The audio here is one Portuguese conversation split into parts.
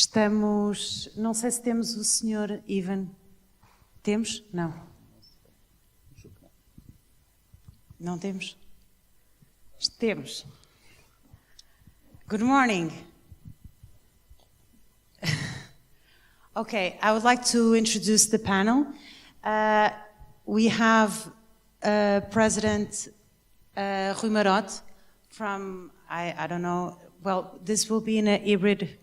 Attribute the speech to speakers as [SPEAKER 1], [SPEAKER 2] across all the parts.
[SPEAKER 1] Estamos... Não sei se temos o Sr. Ivan. Temos? Não. Não temos? Temos. Good morning. Okay, I would like to introduce the panel. We have President Rui Marote from, I don't know, well, this will be in a hybrid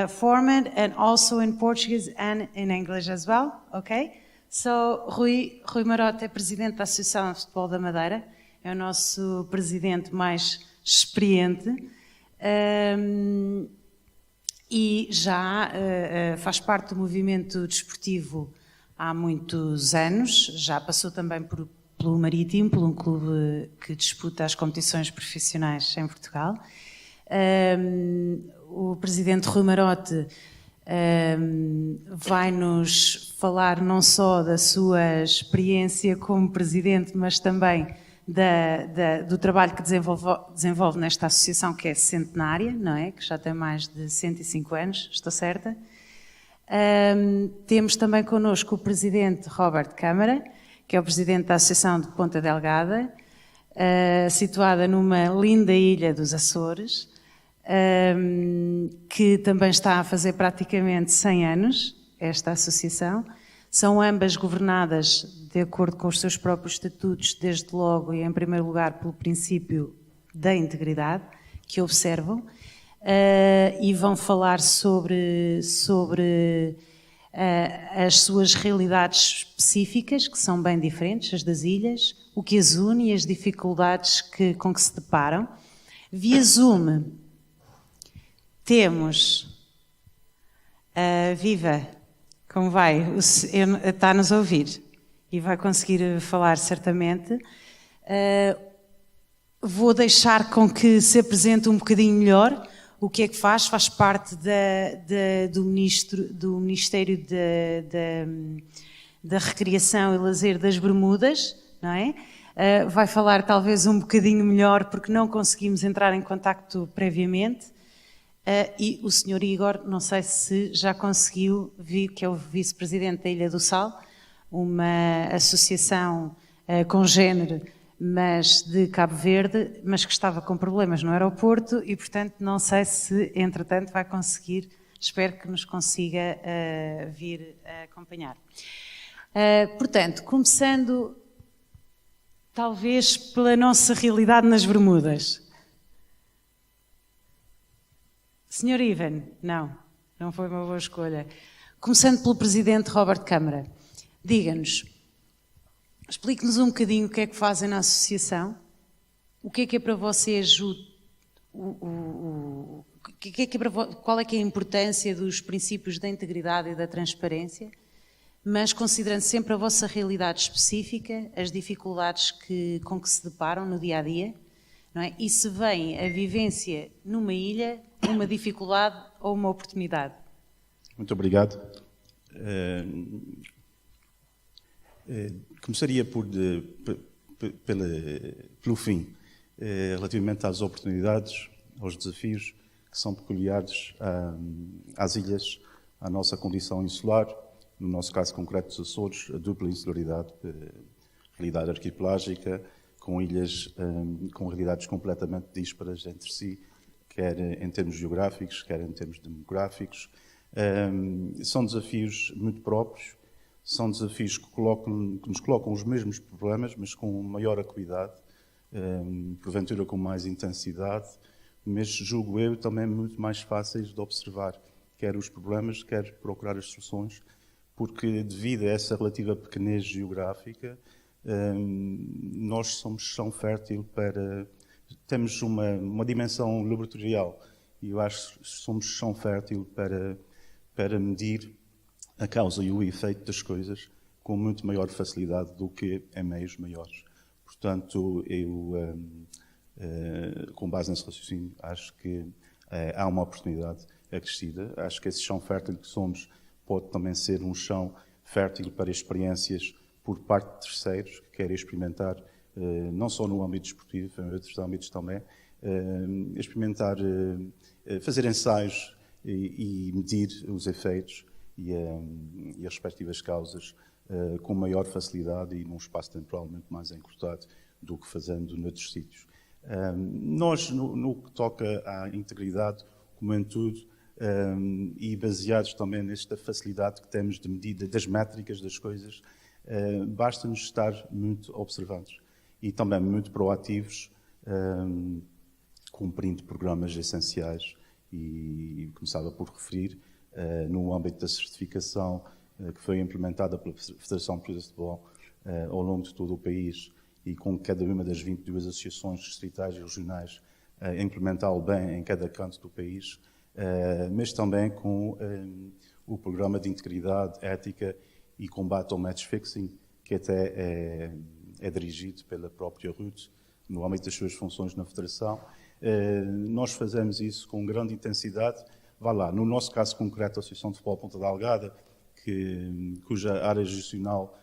[SPEAKER 1] format and also in Portuguese and in English as well, okay? So, Rui Marote é presidente da Associação de Futebol da Madeira, é o nosso presidente mais experiente e já faz parte do movimento desportivo há muitos anos, já passou também pelo Marítimo, por um clube que disputa as competições profissionais em Portugal. O presidente Rui Marote vai-nos falar não só da sua experiência como presidente, mas também do trabalho que desenvolve nesta associação que é centenária, não é? Que já tem mais de 105 anos, estou certa? Temos também connosco o presidente Robert Câmara, que é o presidente da Associação de Ponta Delgada, situada numa linda ilha dos Açores, que também está a fazer praticamente 100 anos, esta associação. São ambas governadas de acordo com os seus próprios estatutos, desde logo e em primeiro lugar pelo princípio da integridade, que observam, e vão falar sobre as suas realidades específicas, que são bem diferentes, as das ilhas, o que as une e as dificuldades com que se deparam. Via Zoom temos Viva, como vai? Está-nos a ouvir e vai conseguir falar certamente. Vou deixar com que se apresente um bocadinho melhor. O que é que faz? Faz parte do Ministério da Recreação e Lazer das Bermudas, não é? Vai falar talvez um bocadinho melhor porque não conseguimos entrar em contacto previamente. E o Sr. Igor, não sei se já conseguiu vir, que é o vice-presidente da Ilha do Sal, uma associação congênere, mas de Cabo Verde, mas que estava com problemas no aeroporto e, portanto, não sei se, entretanto, vai conseguir, espero que nos consiga vir a acompanhar. Portanto, começando, talvez, pela nossa realidade nas Bermudas. Sr. Ivan, não foi uma boa escolha. Começando pelo presidente Robert Câmara, diga-nos, explique-nos um bocadinho o que é que fazem na associação, o que é para vocês, qual é que é a importância dos princípios da integridade e da transparência, mas considerando sempre a vossa realidade específica, as dificuldades com que se deparam no dia-a-dia, não é? E se vem a vivência numa ilha, uma dificuldade ou uma oportunidade?
[SPEAKER 2] Muito obrigado. Começaria pelo fim, relativamente às oportunidades, aos desafios que são peculiares às ilhas, à nossa condição insular, no nosso caso concreto dos Açores, a dupla insularidade, realidade arquipelágica, com ilhas com realidades completamente díspares entre si, quer em termos geográficos, quer em termos demográficos. São desafios muito próprios, são desafios que nos colocam os mesmos problemas, mas com maior acuidade, porventura com mais intensidade, mas julgo eu também muito mais fáceis de observar, quer os problemas, quer procurar as soluções, porque devido a essa relativa pequenez geográfica, nós somos chão fértil temos uma dimensão laboratorial e eu acho que somos chão fértil para medir a causa e o efeito das coisas com muito maior facilidade do que em meios maiores. Portanto, eu, com base nesse raciocínio, acho que há uma oportunidade acrescida. Acho que esse chão fértil que somos pode também ser um chão fértil para experiências por parte de terceiros que querem experimentar, não só no âmbito desportivo, em outros âmbitos também, experimentar, fazer ensaios e medir os efeitos e as respectivas causas com maior facilidade e num espaço temporalmente mais encurtado do que fazendo noutros sítios. Nós, no que toca à integridade, como em tudo, e baseados também nesta facilidade que temos de medida das métricas das coisas, basta-nos estar muito observantes e também muito proativos, cumprindo programas essenciais e começava por referir no âmbito da certificação que foi implementada pela Federação Portuguesa de Futebol ao longo de todo o país e com cada uma das 22 associações distritais e regionais a implementá-lo bem em cada canto do país, mas também com o programa de integridade, ética e combate ao match fixing, que até é dirigido pela própria Ruth no âmbito das suas funções na Federação. Nós fazemos isso com grande intensidade. Vá lá, no nosso caso concreto, a Associação de Futebol Ponta da Algada, cuja área gestional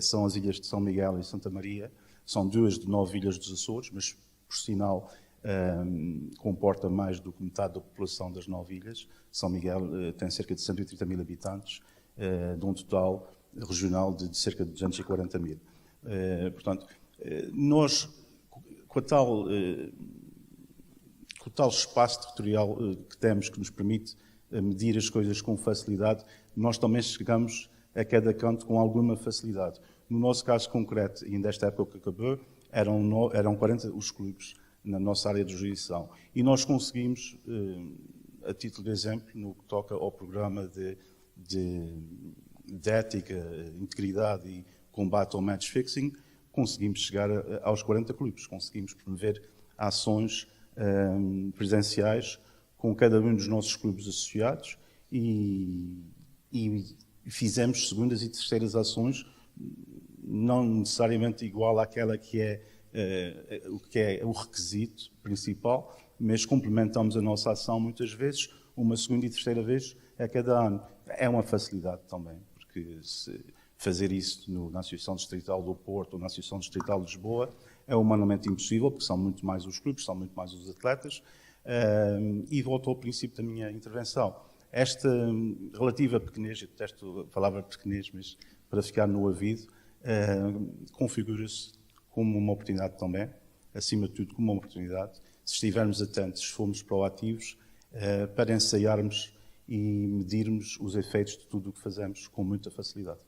[SPEAKER 2] são as ilhas de São Miguel e Santa Maria, são 2 de 9 ilhas dos Açores, mas, por sinal, comporta mais do que metade da população das 9 ilhas. São Miguel tem cerca de 130 mil habitantes, de um total regional de cerca de 240 mil. Portanto, nós, com o tal espaço territorial que temos, que nos permite medir as coisas com facilidade, nós também chegamos a cada canto com alguma facilidade. No nosso caso concreto, ainda esta época que acabou, eram 40 os clubes na nossa área de jurisdição. E nós conseguimos, a título de exemplo, no que toca ao programa de ética, integridade e combate ao match fixing, conseguimos chegar aos 40 clubes, conseguimos promover ações presenciais com cada um dos nossos clubes associados e fizemos segundas e terceiras ações, não necessariamente igual àquela que é o requisito principal, mas complementamos a nossa ação muitas vezes, uma segunda e terceira vez a cada ano. É uma facilidade também, porque fazer isso na Associação Distrital do Porto ou na Associação Distrital de Lisboa é humanamente impossível, porque são muito mais os clubes, são muito mais os atletas. E volto ao princípio da minha intervenção. Esta relativa pequenez, eu detesto a palavra pequenez, mas para ficar no ouvido, configura-se como uma oportunidade também, acima de tudo como uma oportunidade, se estivermos atentos, se formos proativos, para ensaiarmos e medirmos os efeitos de tudo o que fazemos com muita facilidade.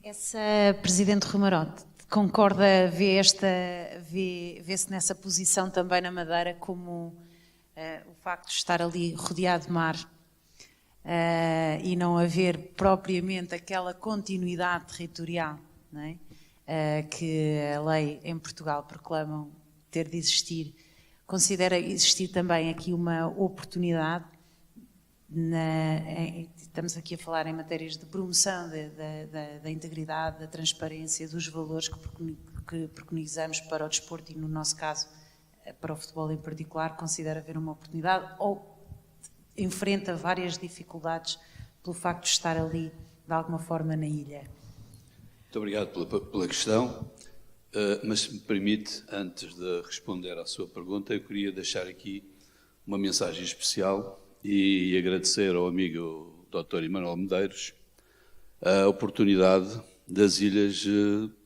[SPEAKER 1] Essa Presidente Romarote concorda, vê-se nessa posição também na Madeira como o facto de estar ali rodeado de mar e não haver propriamente aquela continuidade territorial, não é? Que a lei em Portugal proclama ter de existir. Considera existir também aqui uma oportunidade, estamos aqui a falar em matérias de promoção da integridade, da transparência, dos valores que preconizamos para o desporto e, no nosso caso, para o futebol em particular, considera haver uma oportunidade ou enfrenta várias dificuldades pelo facto de estar ali, de alguma forma, na ilha?
[SPEAKER 3] Muito obrigado pela questão, mas se me permite, antes de responder à sua pergunta, eu queria deixar aqui uma mensagem especial e agradecer ao amigo Dr. Emanuel Medeiros a oportunidade das ilhas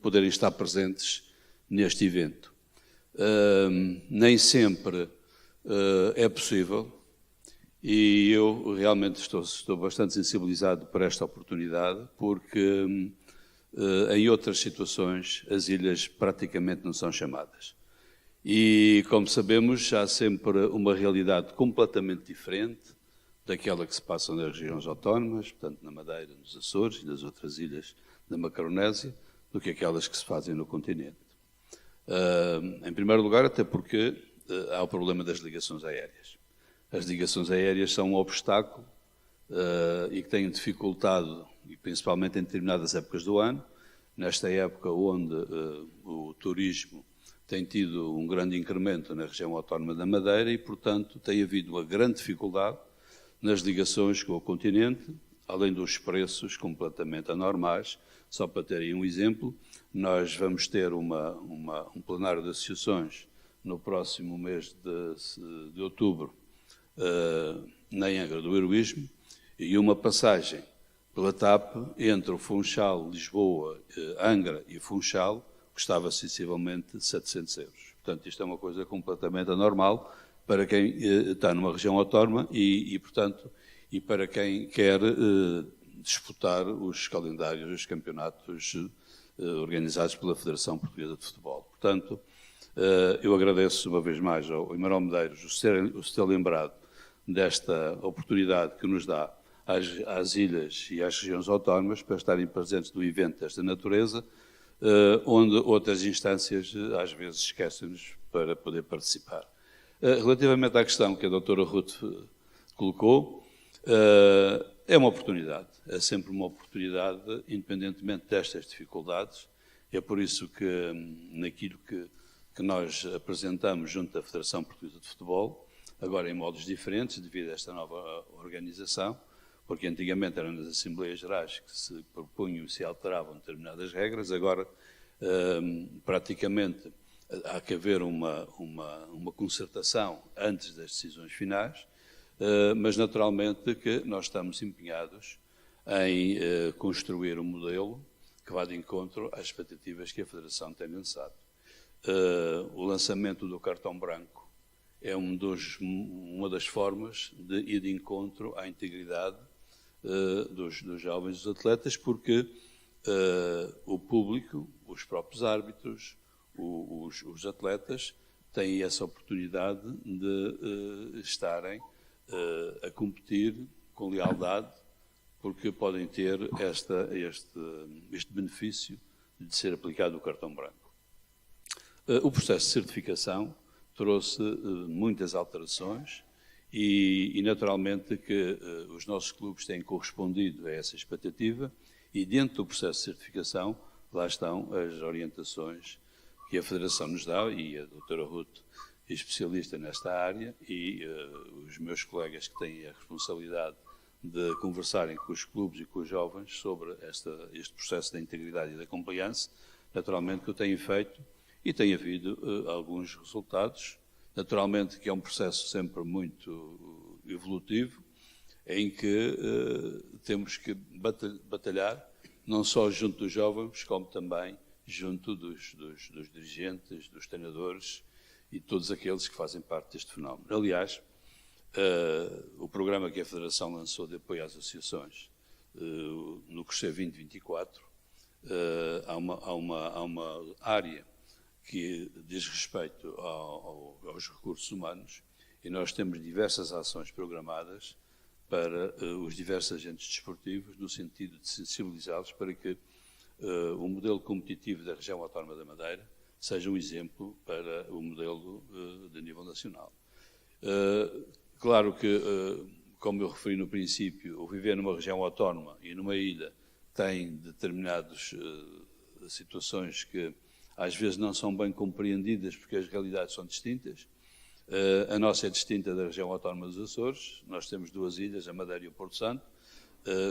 [SPEAKER 3] poderem estar presentes neste evento. Nem sempre é possível e eu realmente estou bastante sensibilizado por esta oportunidade, porque em outras situações as ilhas praticamente não são chamadas. E, como sabemos, há sempre uma realidade completamente diferente daquela que se passa nas regiões autónomas, portanto na Madeira, nos Açores e nas outras ilhas da Macaronésia, do que aquelas que se fazem no continente. Em primeiro lugar, até porque há o problema das ligações aéreas. As ligações aéreas são um obstáculo e que têm dificultado, e principalmente em determinadas épocas do ano, nesta época onde o turismo tem tido um grande incremento na região autónoma da Madeira e, portanto, tem havido uma grande dificuldade nas ligações com o continente, além dos preços completamente anormais. Só para terem um exemplo, nós vamos ter um plenário de associações no próximo mês de outubro, na Angra do Heroísmo, e uma passagem pela TAP entre o Funchal, Lisboa, Angra e Funchal custava sensivelmente 700 euros. Portanto, isto é uma coisa completamente anormal para quem está numa região autónoma e portanto, e para quem quer disputar os calendários dos campeonatos organizados pela Federação Portuguesa de Futebol. Portanto, eu agradeço uma vez mais ao Emanuel Medeiros o ser lembrado desta oportunidade que nos dá às ilhas e às regiões autónomas para estarem presentes no evento desta natureza, onde outras instâncias às vezes esquecem-nos para poder participar. Relativamente à questão que a doutora Ruth colocou, é uma oportunidade, é sempre uma oportunidade, independentemente destas dificuldades. É por isso que, naquilo que nós apresentamos junto da Federação Portuguesa de Futebol, agora em modos diferentes, devido a esta nova organização, porque antigamente eram nas Assembleias Gerais que se propunham e se alteravam determinadas regras, agora praticamente há que haver uma concertação antes das decisões finais, mas naturalmente que nós estamos empenhados em construir um modelo que vá de encontro às expectativas que a Federação tem lançado. O lançamento do cartão branco é uma das formas de ir de encontro à integridade dos jovens, dos atletas, porque o público, os próprios árbitros, os atletas têm essa oportunidade de estarem a competir com lealdade, porque podem ter este benefício de ser aplicado o cartão branco. O processo de certificação trouxe muitas alterações e naturalmente que os nossos clubes têm correspondido a essa expectativa e dentro do processo de certificação lá estão as orientações que a Federação nos dá e a doutora Ruth é especialista nesta área e os meus colegas que têm a responsabilidade de conversarem com os clubes e com os jovens sobre este processo da integridade e da compliance, naturalmente que eu tenho feito e tem havido alguns resultados, naturalmente que é um processo sempre muito evolutivo, em que temos que batalhar, não só junto dos jovens, como também junto dos dirigentes, dos treinadores e todos aqueles que fazem parte deste fenómeno. Aliás, o programa que a Federação lançou de apoio às associações, no Crescer 2024, há uma área que diz respeito aos recursos humanos e nós temos diversas ações programadas para os diversos agentes desportivos no sentido de sensibilizá-los para que o modelo competitivo da região autónoma da Madeira seja um exemplo para o modelo de nível nacional. Claro que, como eu referi no princípio, o viver numa região autónoma e numa ilha tem determinadas situações que às vezes não são bem compreendidas porque as realidades são distintas. A nossa é distinta da região autónoma dos Açores. Nós temos duas ilhas, a Madeira e o Porto Santo,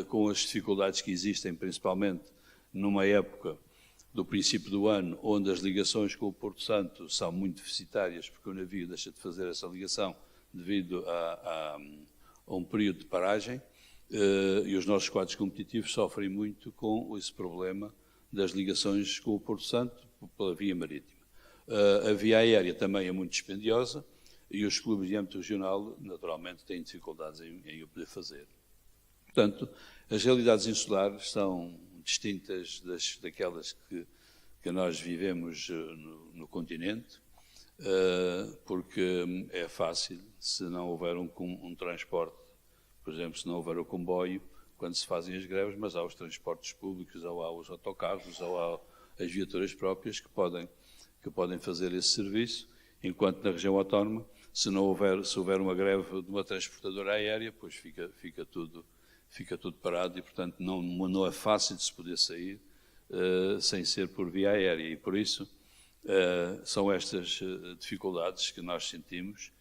[SPEAKER 3] com as dificuldades que existem, principalmente numa época do princípio do ano, onde as ligações com o Porto Santo são muito deficitárias, porque o navio deixa de fazer essa ligação devido a um período de paragem, e os nossos quadros competitivos sofrem muito com esse problema das ligações com o Porto Santo pela via marítima. A via aérea também é muito dispendiosa e os clubes de âmbito regional, naturalmente, têm dificuldades em o poder fazer. Portanto, as realidades insulares são distintas daquelas que nós vivemos no continente, porque é fácil, se não houver um transporte, por exemplo, se não houver o comboio, quando se fazem as greves, mas há os transportes públicos, ou há os autocarros, ou há as viaturas próprias que podem fazer esse serviço, enquanto na região autónoma, se houver uma greve de uma transportadora aérea, pois fica tudo parado e, portanto, não é fácil de se poder sair sem ser por via aérea. E, por isso, são estas dificuldades que nós sentimos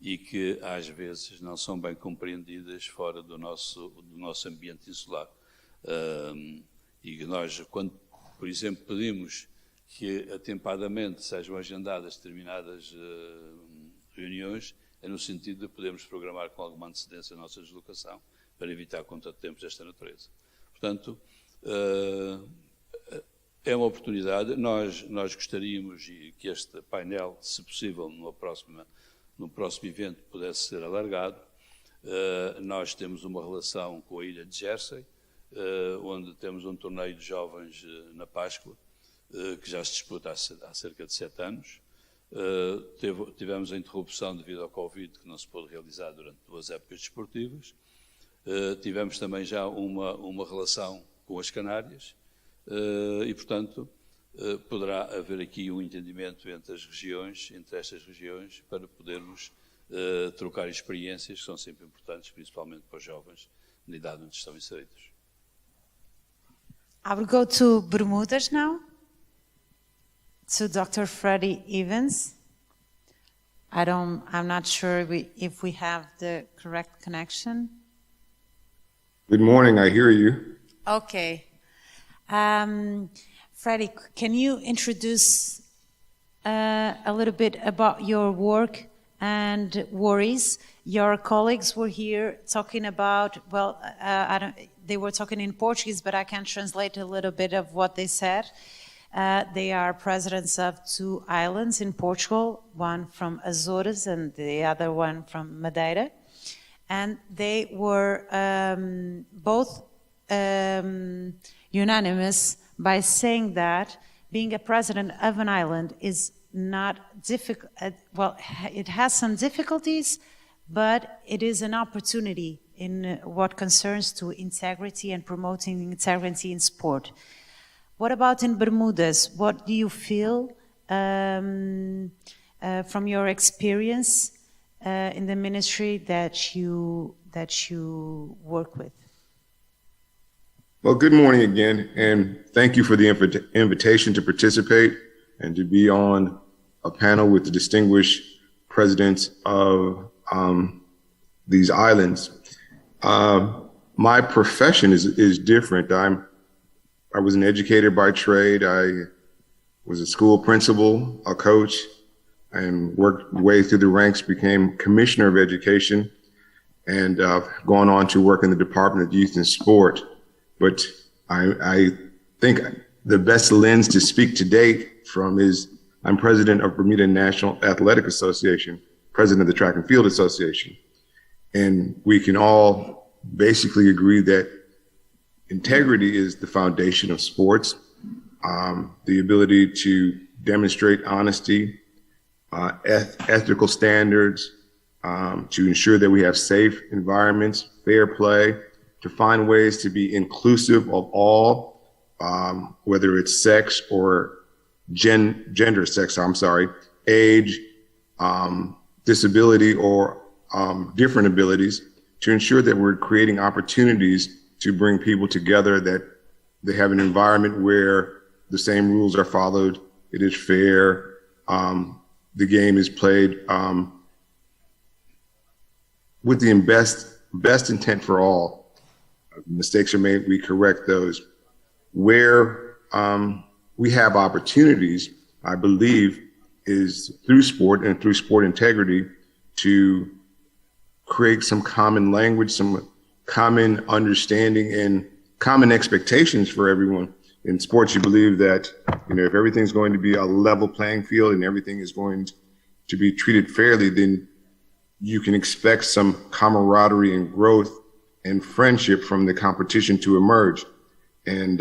[SPEAKER 3] e que, às vezes, não são bem compreendidas fora do nosso ambiente insular. E que nós, quando, por exemplo, pedimos que atempadamente sejam agendadas determinadas reuniões, é no sentido de podermos programar com alguma antecedência a nossa deslocação para evitar contratempos desta natureza. Portanto, é uma oportunidade. Nós gostaríamos que este painel, se possível, no próximo evento, pudesse ser alargado. Nós temos uma relação com a ilha de Jersey, onde temos um torneio de jovens na Páscoa, que já se disputa há cerca de 7 anos. Tivemos a interrupção devido ao Covid, que não se pôde realizar durante 2 épocas desportivas. Tivemos também já uma relação com as Canárias e, portanto, poderá haver aqui um entendimento entre estas regiões, para podermos trocar experiências que são sempre importantes, principalmente para os jovens na idade onde estão inseridos.
[SPEAKER 1] I will go to Bermudas now, to Dr. Freddie Evans. I'm not sure if we have the correct connection.
[SPEAKER 4] Good morning, I hear you.
[SPEAKER 1] Okay. Freddie, can you introduce a little bit about your work and worries? Your colleagues were here talking about, well, they were talking in Portuguese, but I can translate a little bit of what they said. They are presidents of 2 islands in Portugal, one from Azores and the other one from Madeira. And they were both unanimous by saying that being a president of an island is not difficult. Well, it has some difficulties, but it is an opportunity in what concerns to integrity and promoting integrity in sport. What about in Bermudas? What do you feel from your experience in the ministry that you work with?
[SPEAKER 4] Well, good morning again, and thank you for the invitation to participate and to be on a panel with the distinguished presidents of these islands. My profession is different. I was an educator by trade. I was a school principal, a coach, and worked way through the ranks, became commissioner of education, and gone on to work in the Department of Youth and Sport. But I think the best lens to speak to date from is I'm president of Bermuda National Athletic Association, president of the Track and Field Association. And we can all basically agree that integrity is the foundation of sports. The ability to demonstrate honesty, ethical standards, to ensure that we have safe environments, fair play, to find ways to be inclusive of all, whether it's sex or gender, age, disability, or different abilities, to ensure that we're creating opportunities to bring people together, that they have an environment where the same rules are followed, it is fair, the game is played with the best intent for all. Mistakes are made, we correct those. Where we have opportunities, I believe, is through sport and through sport integrity to create some common language, some common understanding and common expectations for everyone. In sports, you believe that, if everything's going to be a level playing field and everything is going to be treated fairly, then you can expect some camaraderie and growth and friendship from the competition to emerge. And,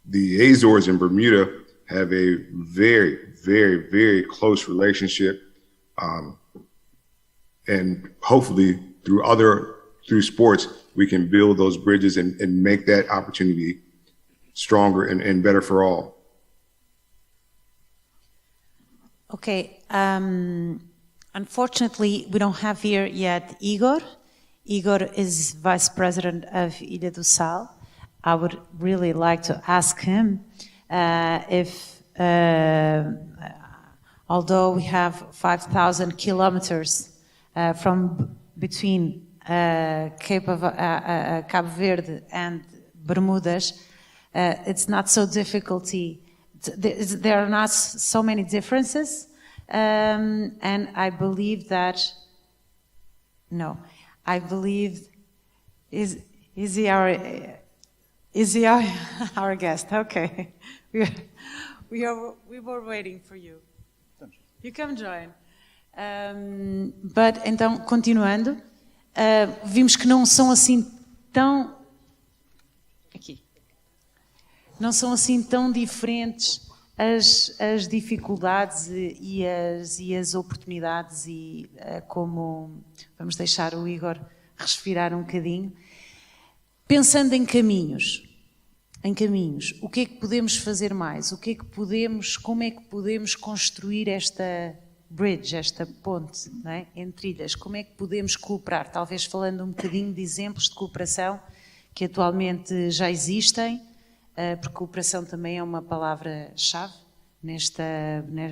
[SPEAKER 4] the Azores and Bermuda have a very, very, very close relationship. And hopefully through sports, we can build those bridges and make that opportunity stronger and better for all.
[SPEAKER 1] Okay. Unfortunately, we don't have here yet Igor. Igor is vice president of Ilha do Sal. I would really like to ask him if, although we have 5,000 kilometers from between Cabo Verde and Bermudas, it's not so difficult. There are not so many differences. And I believe that, no, I believe, is he our guest? Okay. We were waiting for you. You come join. But, então, continuando, vimos que não são assim tão... Aqui. Não são assim tão diferentes as dificuldades e as oportunidades e como... Vamos deixar o Igor respirar um bocadinho. Pensando em caminhos, o que é que podemos fazer mais? Como é que podemos construir esta bridge, esta ponte, não é? Entre ilhas? Como é que podemos cooperar? Talvez falando um bocadinho de exemplos de cooperação que atualmente já existem, porque cooperação também é uma palavra-chave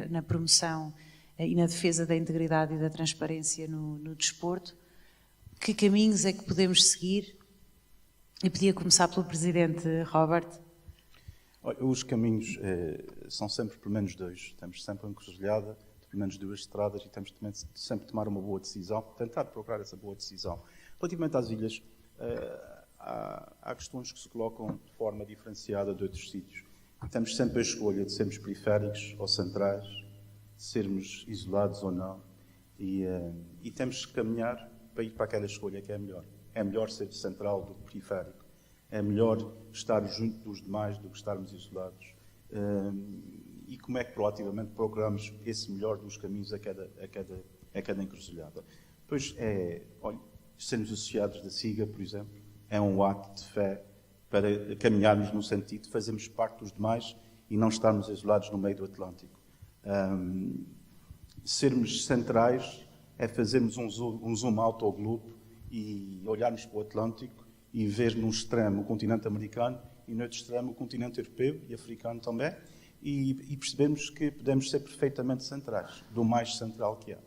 [SPEAKER 1] na promoção e na defesa da integridade e da transparência no desporto. Que caminhos é que podemos seguir? Eu podia começar pelo Presidente Robert.
[SPEAKER 2] Olha, os caminhos são sempre pelo menos dois. Temos sempre uma encruzilhada de pelo menos duas estradas e temos também sempre de tomar uma boa decisão, tentar procurar essa boa decisão. Relativamente às ilhas, há questões que se colocam de forma diferenciada de outros sítios. Temos sempre a escolha de sermos periféricos ou centrais, de sermos isolados ou não, e temos que caminhar para ir para aquela escolha que é melhor. É melhor ser central do que periférico. É melhor estar junto dos demais do que estarmos isolados. E como é que proativamente procuramos esse melhor dos caminhos a cada encruzilhada? Pois olha, sermos associados da SIGA, por exemplo, é um ato de fé para caminharmos no sentido de fazermos parte dos demais e não estarmos isolados no meio do Atlântico. Sermos centrais é fazermos um zoom out ao globo e olharmos para o Atlântico e ver num extremo o continente americano e no outro extremo o continente europeu e africano também, e percebemos que podemos ser perfeitamente centrais, do mais central que há.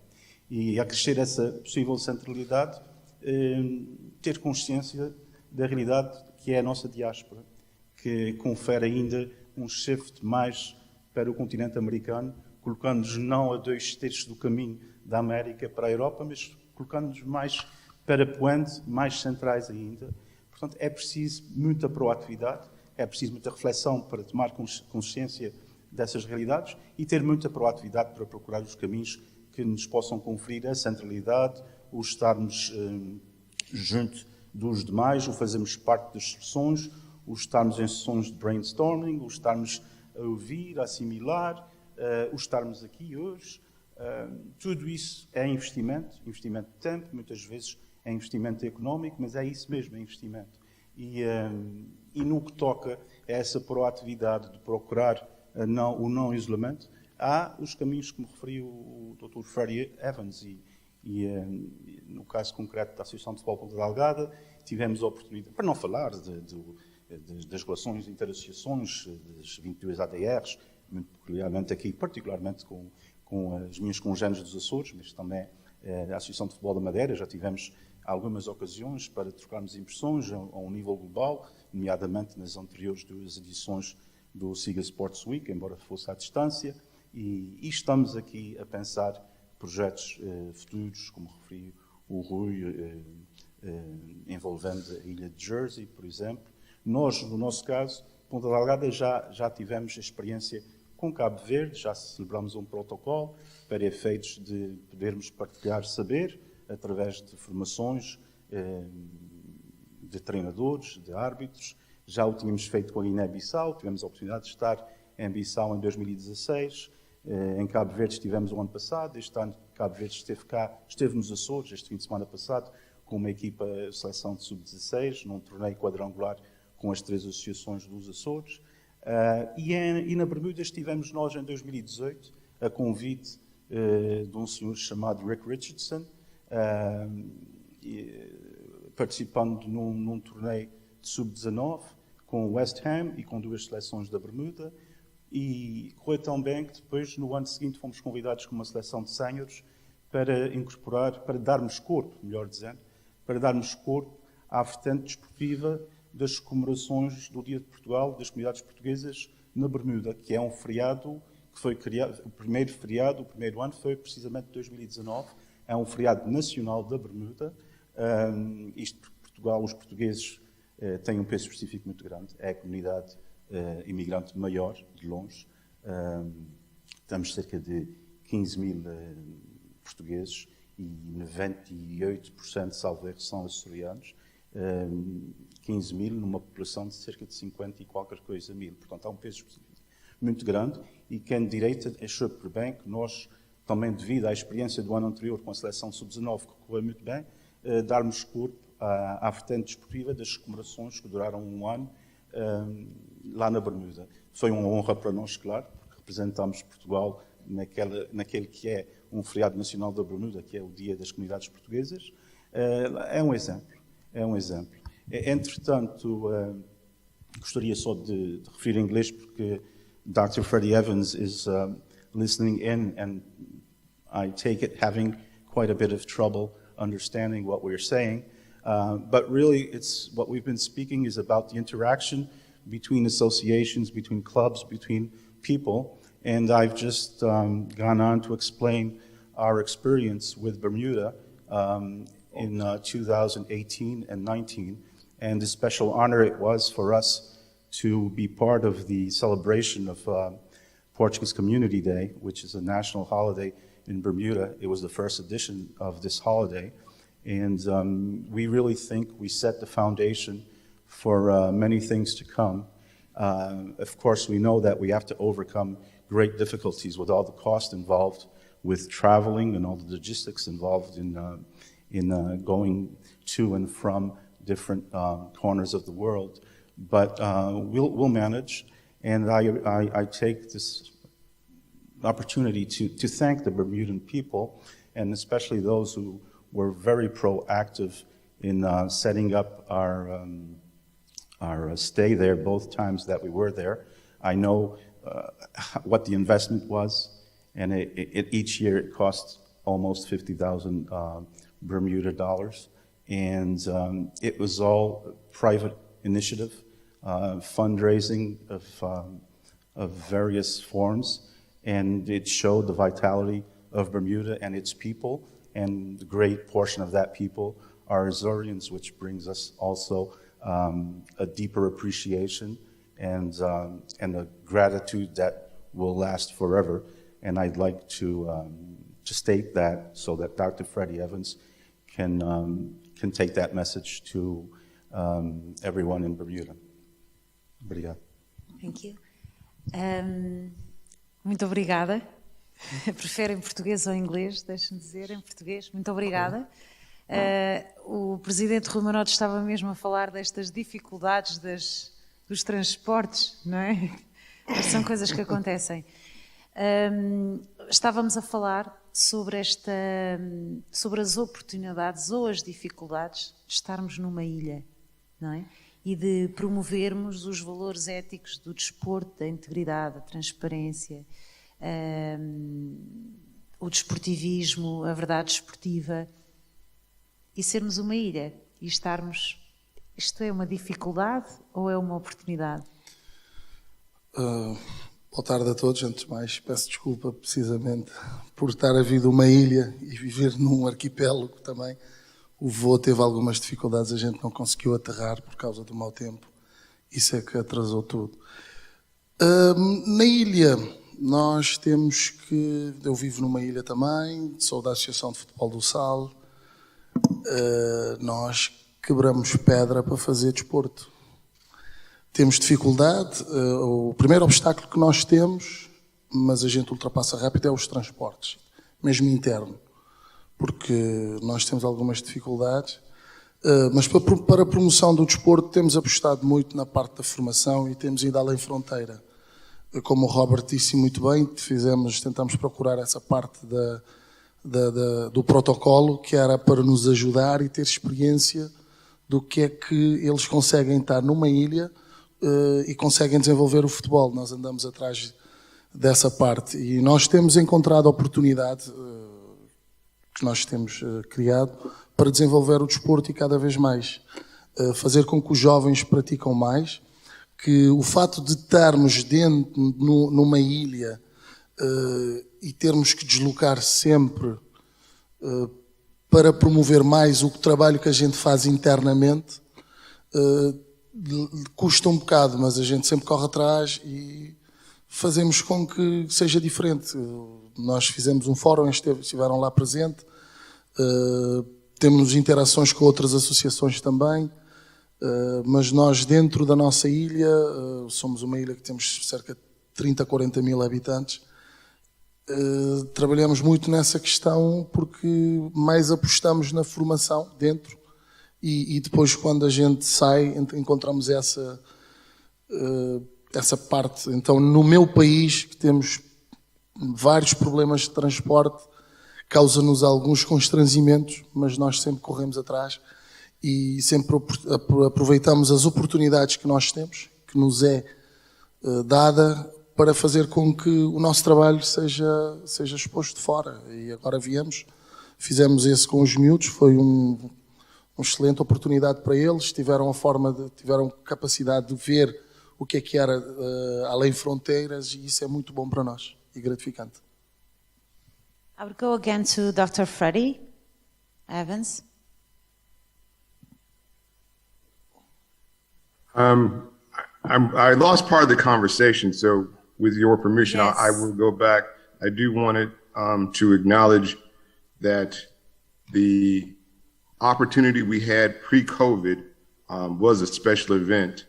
[SPEAKER 2] E a crescer essa possível centralidade, ter consciência da realidade que é a nossa diáspora, que confere ainda um shift mais para o continente americano, colocando-nos não a 2/3 do caminho da América para a Europa, mas colocando-nos mais para poente, mais centrais ainda. Portanto, é preciso muita proatividade, é preciso muita reflexão para tomar consciência dessas realidades e ter muita proatividade para procurar os caminhos que nos possam conferir a centralidade, o estarmos junto dos demais, o fazermos parte das sessões, o estarmos em sessões de brainstorming, o estarmos a ouvir, a assimilar, o estarmos aqui hoje. Tudo isso é investimento de tempo, muitas vezes é investimento económico, mas é isso mesmo, é investimento. E no que toca a essa proatividade de procurar o não isolamento, há os caminhos que me referiu o Dr. Freddie Evans e no caso concreto da Associação de Futebol Ponta Delgada, tivemos a oportunidade, para não falar das relações interassociações, das 22 ADRs, muito peculiarmente aqui, particularmente com as minhas congêneres dos Açores, mas também a Associação de Futebol da Madeira, já tivemos algumas ocasiões para trocarmos impressões a um nível global, nomeadamente nas anteriores duas edições do SIGA Sports Week, embora fosse à distância, e estamos aqui a pensar projetos futuros, como referiu o Rui, envolvendo a ilha de Jersey, por exemplo. Nós, no nosso caso, Ponta Delgada, já tivemos a experiência com Cabo Verde, já celebramos um protocolo para efeitos de podermos partilhar saber através de formações de treinadores, de árbitros. Já o tínhamos feito com a Guiné-Bissau, tivemos a oportunidade de estar em Bissau em 2016, em Cabo Verde estivemos o ano passado, este ano Cabo Verde esteve nos Açores, este fim de semana passado, com uma equipa de seleção de sub-16, num torneio quadrangular com as 3 associações dos Açores. E na Bermuda estivemos nós em 2018, a convite de um senhor chamado Rick Richardson, participando num torneio de sub-19 com o West Ham e com 2 seleções da Bermuda, e correu tão bem que depois, no ano seguinte, fomos convidados com uma seleção de séniores para incorporar, para darmos corpo, melhor dizendo, para darmos corpo à vertente desportiva das comemorações do Dia de Portugal, das comunidades portuguesas na Bermuda, que é um feriado que foi criado, o primeiro feriado, o primeiro ano foi precisamente 2019, é um feriado nacional da Bermuda. Isto porque Portugal, os portugueses têm um peso específico muito grande, é a comunidade imigrante maior, de longe. Estamos cerca de 15 mil portugueses e 98%, salvo erro, são açorianos. 15 mil numa população de cerca de 50 e qualquer coisa mil. Portanto, há um peso específico muito grande e quem de direita achou por bem que nós, também devido à experiência do ano anterior com a seleção sub-19, que correu muito bem, darmos corpo à vertente desportiva das comemorações que duraram um ano lá na Bermuda. Foi uma honra para nós, claro, porque representamos Portugal naquele que é um feriado nacional da Bermuda, que é o Dia das Comunidades Portuguesas. É um exemplo. Entretanto, gostaria só de referir em inglês, porque Dr. Freddie Evans is listening in, and I take it having quite a bit of trouble understanding what we're saying. But really, what we've been speaking is about the interaction between associations, between clubs, between people. And I've just gone on to explain our experience with Bermuda in 2018 and 19, and the special honor it was for us to be part of the celebration of Portuguese Community Day, which is a national holiday in Bermuda. It was the first edition of this holiday, and we really think we set the foundation for many things to come. Of course, we know that we have to overcome great difficulties with all the cost involved with traveling and all the logistics involved in going to and from different corners of the world. But we'll manage, and I take this opportunity to thank the Bermudan people, and especially those who were very proactive in setting up our stay there both times that we were there. I know what the investment was, and each year it cost almost 50,000 Bermuda dollars, and it was all private initiative, fundraising of various forms, and it showed the vitality of Bermuda and its people, and the great portion of that people are Azorians, which brings us also a deeper appreciation and a gratitude that will last forever. And I'd like to state that so that Dr. Freddie Evans can take that message to everyone in Bermuda. Obrigado.
[SPEAKER 1] Thank you. Muito obrigada. Prefere em português ou em inglês? Deixe-me dizer em português. Muito obrigada. O presidente Rui Manote estava mesmo a falar destas dificuldades dos transportes, não é? São coisas que acontecem. Estávamos a falar sobre as oportunidades ou as dificuldades de estarmos numa ilha, não é? E de promovermos os valores éticos do desporto, da integridade, da transparência, o desportivismo, a verdade desportiva, e sermos uma ilha e estarmos... Isto é uma dificuldade ou é uma oportunidade?
[SPEAKER 5] Boa tarde a todos. Antes de mais, peço desculpa precisamente por estar a vir de uma ilha e viver num arquipélago também. O voo teve algumas dificuldades, a gente não conseguiu aterrar por causa do mau tempo. Isso é que atrasou tudo. Na ilha, nós temos que... Eu vivo numa ilha também, sou da Associação de Futebol do Sal. Nós quebramos pedra para fazer desporto. Temos dificuldade. O primeiro obstáculo que nós temos, mas a gente ultrapassa rápido, é os transportes, mesmo interno. Porque nós temos algumas dificuldades, mas para a promoção do desporto temos apostado muito na parte da formação e temos ido além fronteira. Como o Robert disse muito bem, tentamos procurar essa parte do protocolo, que era para nos ajudar e ter experiência do que é que eles conseguem estar numa ilha e conseguem desenvolver o futebol. Nós andamos atrás dessa parte e nós temos encontrado a oportunidade que nós temos criado para desenvolver o desporto e cada vez mais fazer com que os jovens praticam mais, que o fato de estarmos numa ilha e termos que deslocar sempre para promover mais o trabalho que a gente faz internamente, custa um bocado, mas a gente sempre corre atrás e fazemos com que seja diferente. Nós fizemos um fórum, estiveram lá presente, temos interações com outras associações também, mas nós dentro da nossa ilha, somos uma ilha que temos cerca de 30, 40 mil habitantes, trabalhamos muito nessa questão porque mais apostamos na formação dentro e depois quando a gente sai encontramos essa parte. Então no meu país, que temos vários problemas de transporte, causa-nos alguns constrangimentos, mas nós sempre corremos atrás e sempre aproveitamos as oportunidades que nós temos, que nos é dada, para fazer com que o nosso trabalho seja exposto fora. E agora fizemos esse com os miúdos, foi uma excelente oportunidade para eles, tiveram capacidade de ver o que era além fronteiras, e isso é muito bom para nós e gratificante.
[SPEAKER 1] I would go again to Dr. Freddie Evans.
[SPEAKER 4] I lost part of the conversation, so with your permission,
[SPEAKER 1] Yes.
[SPEAKER 4] I will go back. I do want to acknowledge that the opportunity we had pre-COVID was a special event.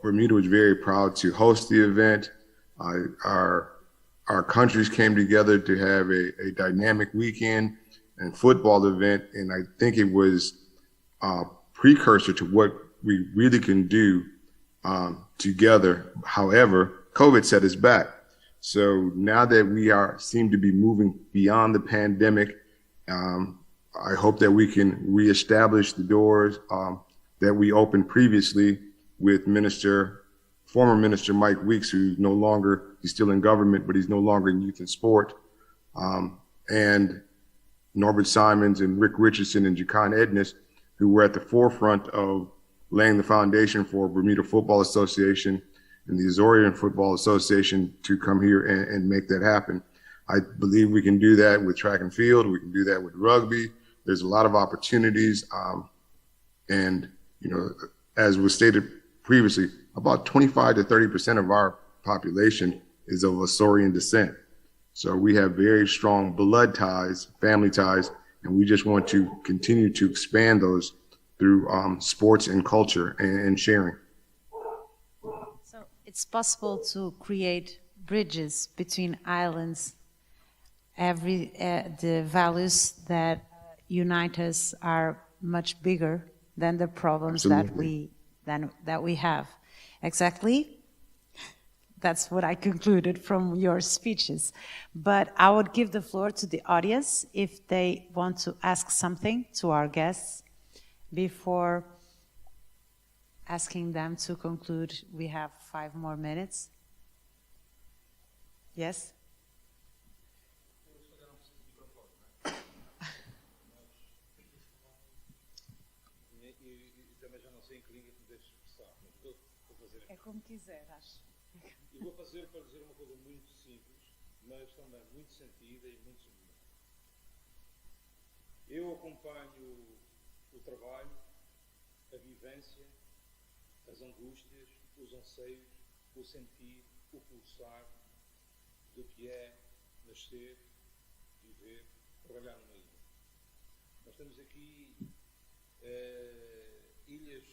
[SPEAKER 4] Bermuda was very proud to host the event. Our countries came together to have a dynamic weekend and football event, and I think it was a precursor to what we really can do together. However, COVID set us back. So now that we seem to be moving beyond the pandemic, I hope that we can reestablish the doors that we opened previously with former Minister Mike Weeks, he's still in government, but he's no longer in youth and sport, and Norbert Simons and Rick Richardson and Jacan Edness, who were at the forefront of laying the foundation for Bermuda Football Association and the Azorian Football Association to come here and make that happen. I believe we can do that with track and field. We can do that with rugby. There's a lot of opportunities. And, as was stated previously, about 25 to 30% of our population is of Azorian descent. So we have very strong blood ties, family ties, and we just want to continue to expand those through sports and culture and sharing.
[SPEAKER 1] So it's possible to create bridges between islands. The values that unite us are much bigger than the problems
[SPEAKER 4] Absolutely.
[SPEAKER 1] that we have. Exactly. That's what I concluded from your speeches. But I would give the floor to the audience if they want to ask something to our guests before asking them to conclude. We have 5 more minutes. Yes? É como quiser, acho.
[SPEAKER 6] Eu vou fazer para dizer uma coisa muito simples, mas também muito sentida e muito genuína. Eu acompanho o trabalho, a vivência, as angústias, os anseios, o sentir, o pulsar do que é nascer, viver, trabalhar numa ilha. Nós temos aqui ilhas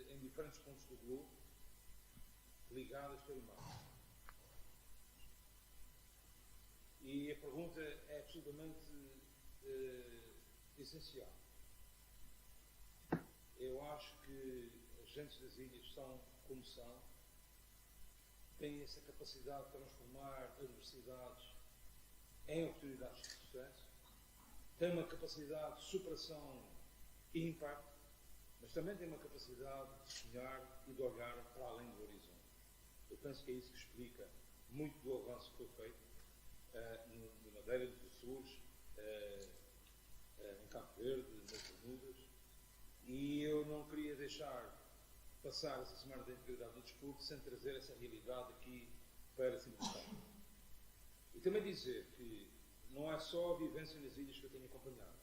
[SPEAKER 6] em diferentes pontos do globo, ligadas pelo mar. E a pergunta é absolutamente essencial. Eu acho que as gentes das ilhas são como são, têm essa capacidade de transformar adversidades em oportunidades de sucesso, têm uma capacidade de superação ímpar, mas também têm uma capacidade de sonhar e de olhar para além do horizonte. Eu penso que é isso que explica muito do avanço que foi feito no Madeira dos Açores, em Cabo Verde, nas Bermudas, e eu não queria deixar passar essa Semana da Integridade do Desporto sem trazer essa realidade aqui para simplificar. E também dizer que não é só a vivência nas ilhas que eu tenho acompanhado.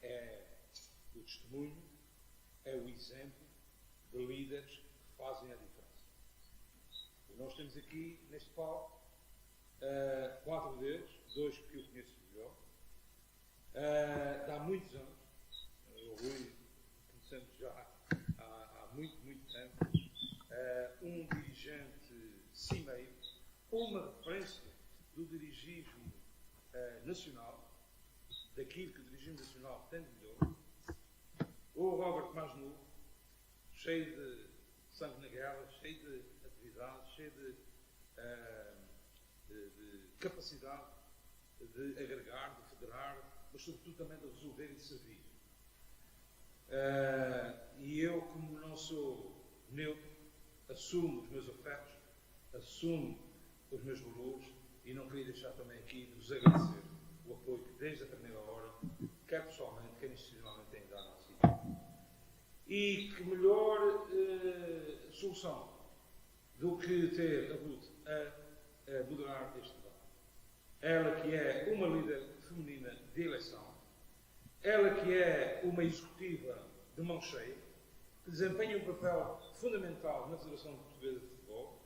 [SPEAKER 6] É o testemunho, é o exemplo de líderes que fazem a diferença. E nós temos aqui, neste palco, 4 deles, 2 que eu conheço melhor, há muitos anos, eu Rui, conhecemos já há muito, muito tempo, um dirigente cimeiro, uma referência do dirigismo nacional, daquilo que o dirigismo nacional tem de melhor, o Robert mais novo, cheio de sangue na guerra, cheio de atividades, cheio de capacidade de agregar, de federar, mas sobretudo também de resolver e de servir. E eu, como não sou neutro, assumo os meus afetos, assumo os meus valores e não queria deixar também aqui de vos agradecer o apoio que desde a primeira hora, quer pessoalmente, quer institucionalmente, têm dado à cidade. E que melhor solução do que ter a Ruth a moderar este debate. Ela que é uma líder feminina de eleição, ela que é uma executiva de mão cheia, que desempenha um papel fundamental na Federação Portuguesa de Futebol,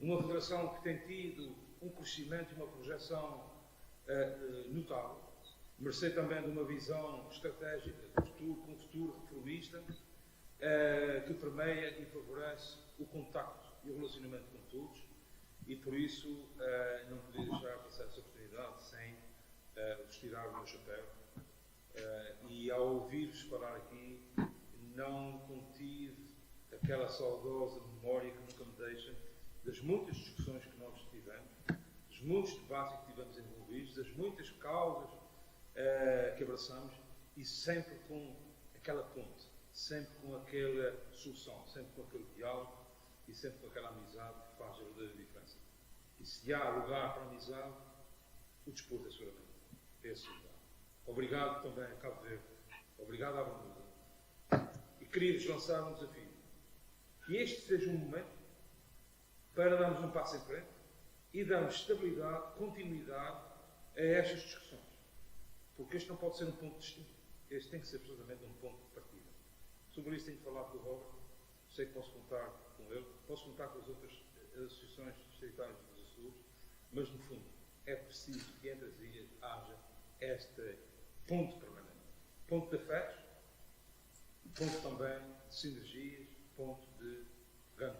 [SPEAKER 6] uma federação que tem tido um crescimento e uma projeção notável, mercê também de uma visão estratégica do futuro, com um futuro reformista, que permeia e favorece o contacto e o relacionamento com todos, e por isso não podia deixar passar essa oportunidade sem vos tirar o meu chapéu. E ao ouvir-vos falar aqui, não contive aquela saudosa memória que nunca me deixa das muitas discussões que nós tivemos, dos muitos debates que tivemos envolvidos, das muitas causas que abraçamos, e sempre com aquela ponte, sempre com aquela solução, sempre com aquele diálogo e sempre com aquela amizade que faz a verdadeira diferença. E se há lugar para a amizade, o desporto é seguramente esse lugar. Obrigado também a Cabo Verde, obrigado à Bermuda. E queria-vos lançar um desafio. Que este seja um momento para darmos um passo em frente e darmos estabilidade, continuidade a estas discussões. Porque este não pode ser um ponto distinto. Este tem que ser absolutamente um ponto de partida. Sobre isso tenho que falar com o Robert. Sei que posso contar com ele, posso contar com as outras associações distritais dos Açores, mas no fundo é preciso que entre as ilhas haja este ponto permanente. Ponto de afetos, ponto também de sinergias, ponto de ganho.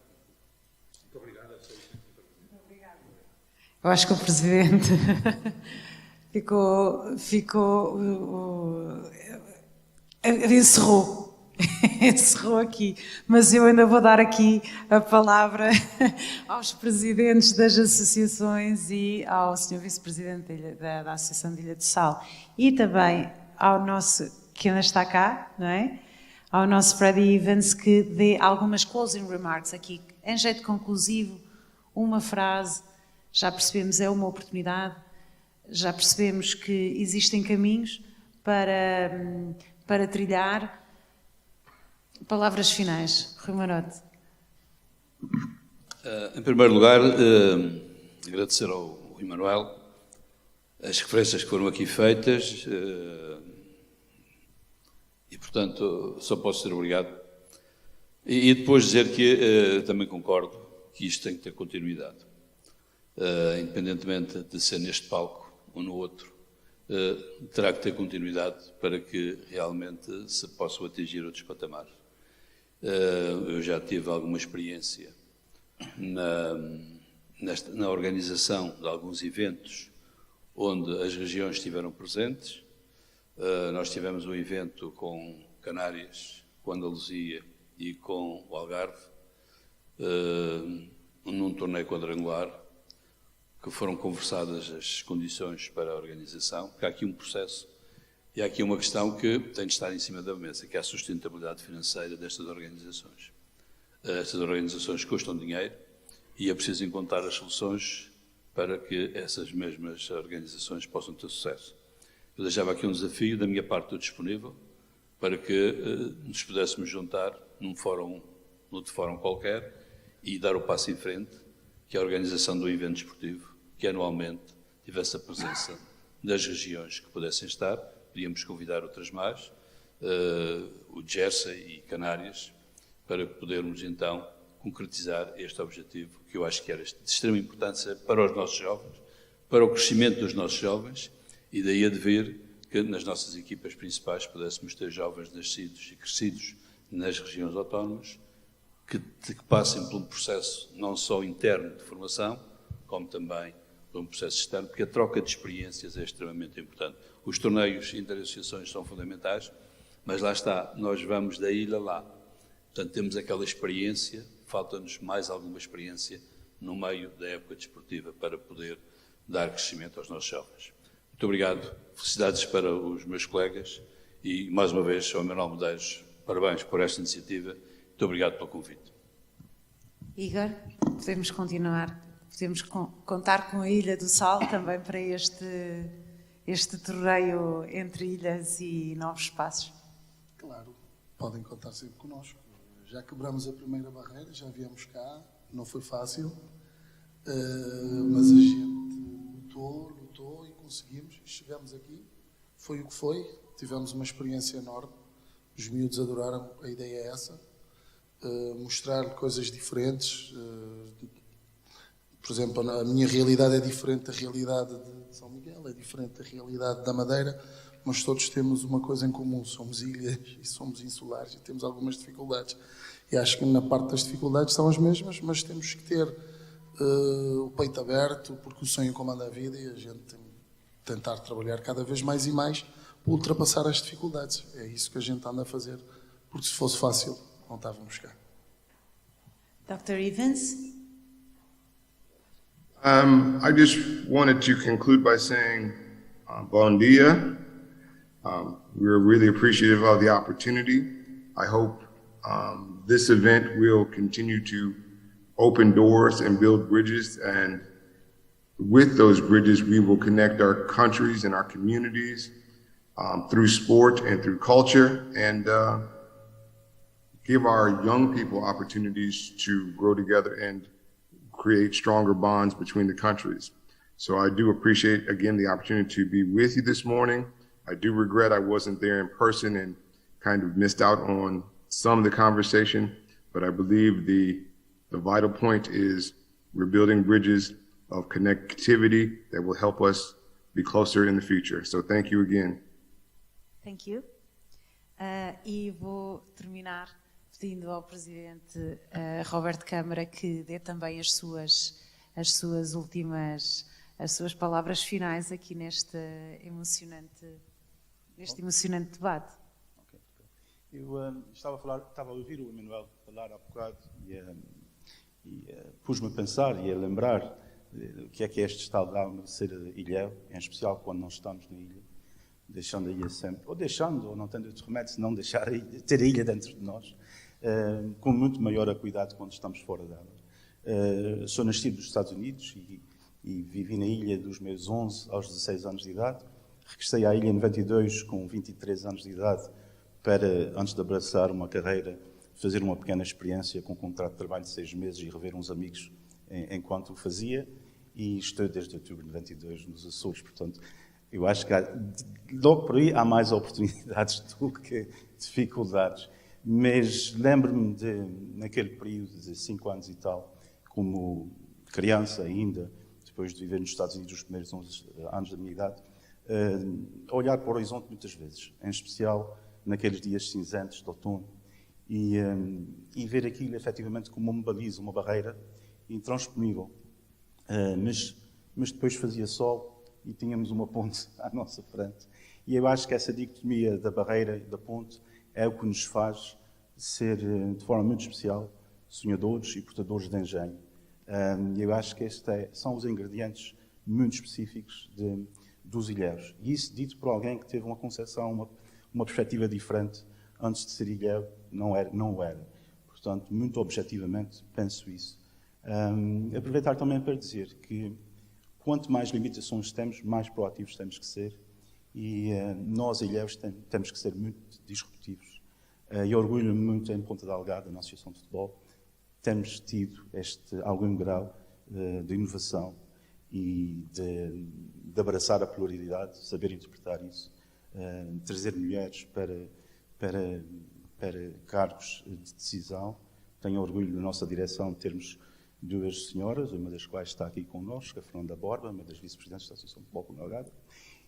[SPEAKER 6] Muito obrigado. Muito obrigado.
[SPEAKER 1] Eu acho que o Presidente encerrou aqui, mas eu ainda vou dar aqui a palavra aos presidentes das associações e ao Sr. Vice-Presidente da Associação de Ilha do Sal e também ao nosso, que ainda está cá, não é? Ao nosso Freddie Evans, que dê algumas closing remarks aqui, em jeito conclusivo, uma frase. Já percebemos, é uma oportunidade, já percebemos que existem caminhos para trilhar. Palavras finais, Rui Marote.
[SPEAKER 3] Em primeiro lugar, agradecer ao Rui Manuel as referências que foram aqui feitas e, portanto, só posso ser obrigado. E depois dizer que também concordo que isto tem que ter continuidade. Independentemente de ser neste palco ou no outro, terá que ter continuidade para que realmente se possam atingir outros patamares. Eu já tive alguma experiência na organização de alguns eventos onde as regiões estiveram presentes. Nós tivemos um evento com Canárias, com Andaluzia e com o Algarve, num torneio quadrangular, que foram conversadas as condições para a organização, porque há aqui um processo e há aqui uma questão que tem de estar em cima da mesa, que é a sustentabilidade financeira destas organizações. Estas organizações custam dinheiro e é preciso encontrar as soluções para que essas mesmas organizações possam ter sucesso. Eu deixava aqui um desafio, da minha parte estou disponível, para que nos pudéssemos juntar num fórum qualquer e dar o passo em frente, que a organização do evento desportivo, que anualmente tivesse a presença das regiões que pudessem estar, podíamos convidar outras mais, o Jersey e Canárias, para podermos então concretizar este objetivo, que eu acho que era de extrema importância para os nossos jovens, para o crescimento dos nossos jovens, e daí a dever que nas nossas equipas principais pudéssemos ter jovens nascidos e crescidos nas regiões autónomas, que passem por um processo não só interno de formação, como também por um processo externo, porque a troca de experiências é extremamente importante. Os torneios interassociações são fundamentais, mas lá está, nós vamos da ilha lá. Portanto, temos aquela experiência, falta-nos mais alguma experiência no meio da época desportiva para poder dar crescimento aos nossos jovens. Muito obrigado, felicidades para os meus colegas e, mais uma vez, ao Manuel Medeiros, parabéns por esta iniciativa. Muito obrigado pelo convite.
[SPEAKER 1] Igor, podemos continuar. Podemos contar com a Ilha do Sal também para este torneio entre ilhas e novos espaços.
[SPEAKER 5] Claro, podem contar sempre connosco. Já quebramos a primeira barreira, já viemos cá, não foi fácil, mas a gente lutou e conseguimos. Chegamos aqui, foi o que foi, tivemos uma experiência enorme, os miúdos adoraram, a ideia é essa, mostrar coisas diferentes. Por exemplo, a minha realidade é diferente da realidade de São Miguel, é diferente da realidade da Madeira, mas todos temos uma coisa em comum, somos ilhas e somos insulares e temos algumas dificuldades. E acho que na parte das dificuldades são as mesmas, mas temos que ter o peito aberto, porque o sonho comanda a vida e a gente tem que tentar trabalhar cada vez mais e mais para ultrapassar as dificuldades. É isso que a gente anda a fazer, porque se fosse fácil, não estávamos cá.
[SPEAKER 1] Dr. Evans?
[SPEAKER 4] I just wanted to conclude by saying, bon dia. We're really appreciative of the opportunity. I hope this event will continue to open doors and build bridges, and with those bridges, we will connect our countries and our communities through sport and through culture, and give our young people opportunities to grow together and create stronger bonds between the countries. So I do appreciate, again, the opportunity to be with you this morning. I do regret I wasn't there in person and kind of missed out on some of the conversation, but I believe the vital point is we're building bridges of connectivity that will help us be closer in the future. So thank you again.
[SPEAKER 1] Thank you. E vou terminar pedindo ao Presidente Roberto Câmara que dê também as suas últimas, as suas palavras finais aqui neste emocionante debate.
[SPEAKER 2] Okay. Eu estava a ouvir o Emanuel falar há bocado e pus-me a pensar e a lembrar o que é este estado de alma de ser ilhéu, em especial quando não estamos na ilha, deixando a ilha sempre, ou não tendo outro remédio, se não deixar ter a ilha dentro de nós, com muito maior acuidado quando estamos fora dela. Sou nascido nos Estados Unidos e vivi na ilha dos meus 11 aos 16 anos de idade. Regressei à ilha em 92 com 23 anos de idade para, antes de abraçar uma carreira, fazer uma pequena experiência com um contrato de trabalho de 6 meses e rever uns amigos enquanto o fazia. E estou desde outubro de 92 nos Açores. Portanto, eu acho que logo por aí há mais oportunidades do que dificuldades. Mas lembro-me naquele período de 5 anos e tal, como criança ainda, depois de viver nos Estados Unidos os primeiros 11 anos da minha idade, olhar para o horizonte muitas vezes, em especial naqueles dias cinzentos de outono, e ver aquilo efetivamente como uma baliza, uma barreira intransponível. Mas depois fazia sol e tínhamos uma ponte à nossa frente. E eu acho que essa dicotomia da barreira e da ponte é o que nos faz ser, de forma muito especial, sonhadores e portadores de engenho. Eu acho que são os ingredientes muito específicos dos ilhéus. E isso dito por alguém que teve uma concepção, uma perspectiva diferente antes de ser ilhéu, não o era. Portanto, muito objetivamente, penso isso. Aproveitar também para dizer que quanto mais limitações temos, mais proativos temos que ser. E nós, ilhéus, temos que ser muito disruptivos. E orgulho-me muito em Ponta Delgada, na Associação de Futebol, temos tido algum grau de inovação e de abraçar a pluralidade, saber interpretar isso, trazer mulheres para cargos de decisão. Tenho orgulho da nossa direção de termos duas senhoras, uma das quais está aqui connosco, a Fernanda Borba, uma das vice-presidentes da Associação de Futebol com Delgado.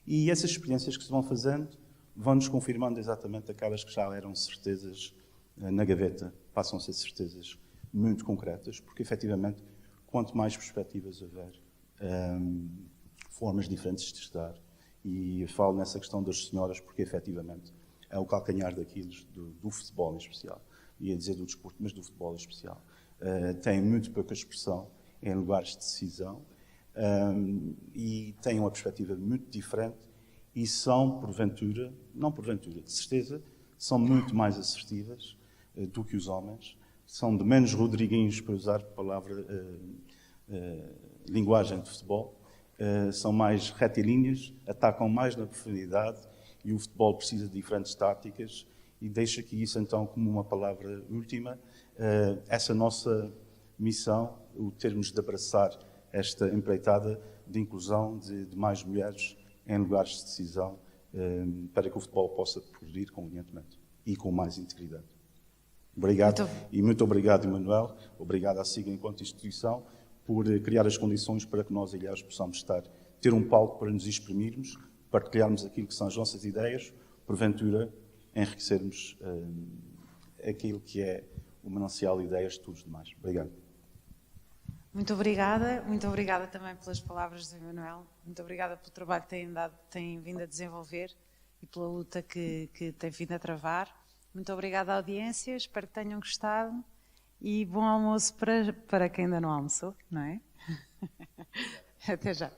[SPEAKER 2] E essas experiências que se vão fazendo vão-nos confirmando exatamente aquelas que já eram certezas na gaveta, passam a ser certezas muito concretas, porque efetivamente, quanto mais perspectivas houver, formas diferentes de estar, e eu falo nessa questão das senhoras porque efetivamente é o calcanhar daqueles do futebol em especial, ia dizer do desporto, mas do futebol em especial. Têm muito pouca expressão em lugares de decisão e têm uma perspectiva muito diferente e são, porventura, não porventura, de certeza, são muito mais assertivas do que os homens, são de menos Rodriguinhos, para usar a palavra, linguagem de futebol, são mais retilíneas, atacam mais na profundidade e o futebol precisa de diferentes táticas e deixa aqui isso então como uma palavra última, essa nossa missão, o termos de abraçar esta empreitada de inclusão de mais mulheres em lugares de decisão para que o futebol possa progredir convenientemente e com mais integridade. Obrigado e muito obrigado, Emanuel. Obrigado à SIGA enquanto instituição por criar as condições para que nós, aliás, possamos ter um palco para nos exprimirmos, partilharmos aquilo que são as nossas ideias, porventura enriquecermos aquilo que é o manancial de ideias de todos os demais. Obrigado.
[SPEAKER 1] Muito obrigada também pelas palavras do Emanuel, muito obrigada pelo trabalho que têm vindo a desenvolver e pela luta que tem vindo a travar. Muito obrigada à audiência, espero que tenham gostado e bom almoço para quem ainda não almoçou, não é? Até já.